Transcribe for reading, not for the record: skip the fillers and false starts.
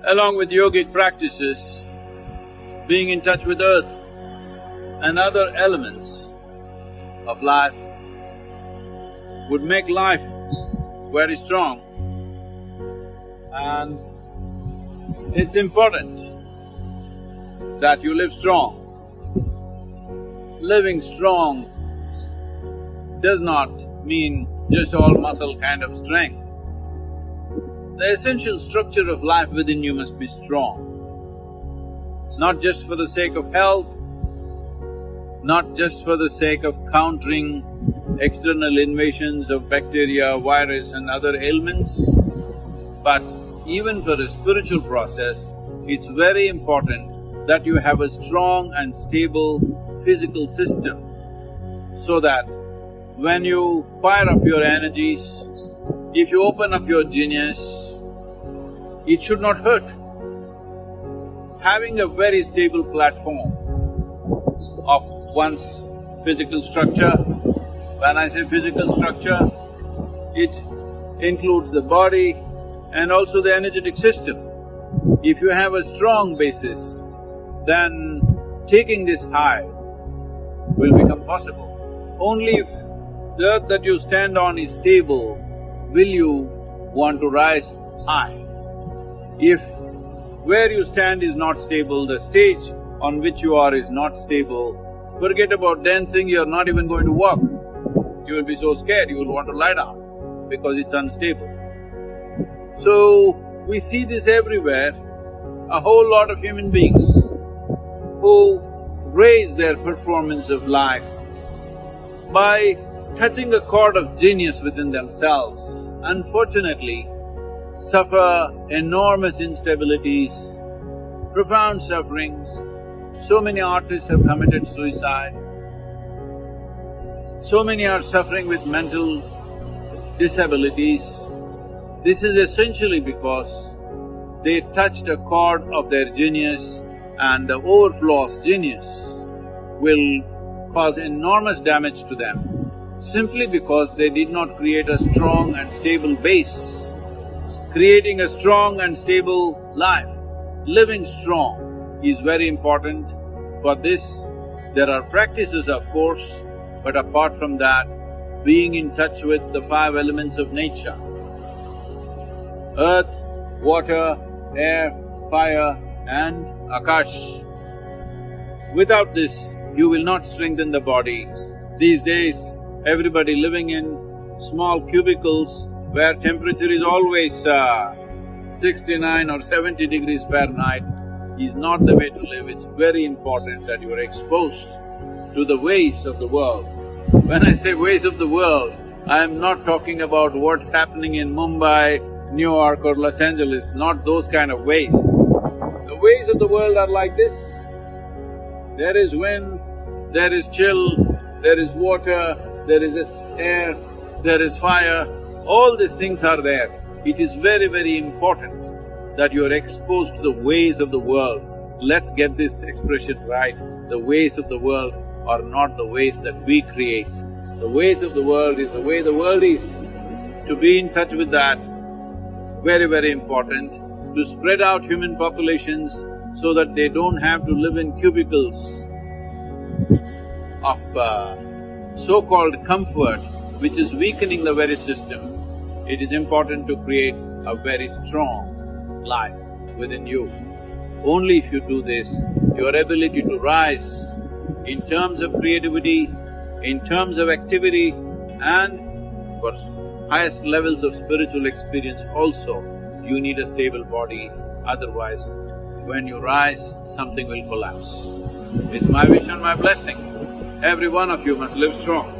Along with yogic practices, being in touch with earth and other elements of life would make life very strong. And it's important that you live strong. Living strong does not mean just all muscle kind of strength. The essential structure of life within you must be strong. Not just for the sake of health, not just for the sake of countering external invasions of bacteria, virus and other ailments, but even for a spiritual process, it's very important that you have a strong and stable physical system so that when you fire up your energies, if you open up your genius, it should not hurt. Having a very stable platform of one's physical structure, when I say physical structure, it includes the body and also the energetic system. If you have a strong basis, then taking this high will become possible. Only if the earth that you stand on is stable, will you want to rise high. If where you stand is not stable, the stage on which you are is not stable, forget about dancing, you're not even going to walk. You will be so scared, you will want to lie down because it's unstable. So, we see this everywhere, a whole lot of human beings who raise their performance of life by touching a chord of genius within themselves, unfortunately suffer enormous instabilities, profound sufferings. So many artists have committed suicide, so many are suffering with mental disabilities. This is essentially because they touched a chord of their genius, and the overflow of genius will cause enormous damage to them simply because they did not create a strong and stable base. Creating a strong and stable life, living strong is very important. For this, there are practices of course, but apart from that, being in touch with the five elements of nature: earth, water, air, fire and akash. Without this, you will not strengthen the body. These days, everybody living in small cubicles where temperature is always 69 or 70 degrees Fahrenheit is not the way to live. It's very important that you are exposed to the ways of the world. When I say ways of the world, I am not talking about what's happening in Mumbai, New York or Los Angeles, not those kind of ways. The ways of the world are like this. There is wind, there is chill, there is water, there is air, there is fire, all these things are there. It is very, very important that you are exposed to the ways of the world. Let's get this expression right. The ways of the world are not the ways that we create. The ways of the world is the way the world is. To be in touch with that, very, very important. To spread out human populations so that they don't have to live in cubicles of so-called comfort, which is weakening the very system. It is important to create a very strong life within you. Only if you do this, your ability to rise in terms of creativity, in terms of activity and for highest levels of spiritual experience also, you need a stable body, otherwise when you rise, something will collapse. It's my wish and my blessing. Every one of you must live strong.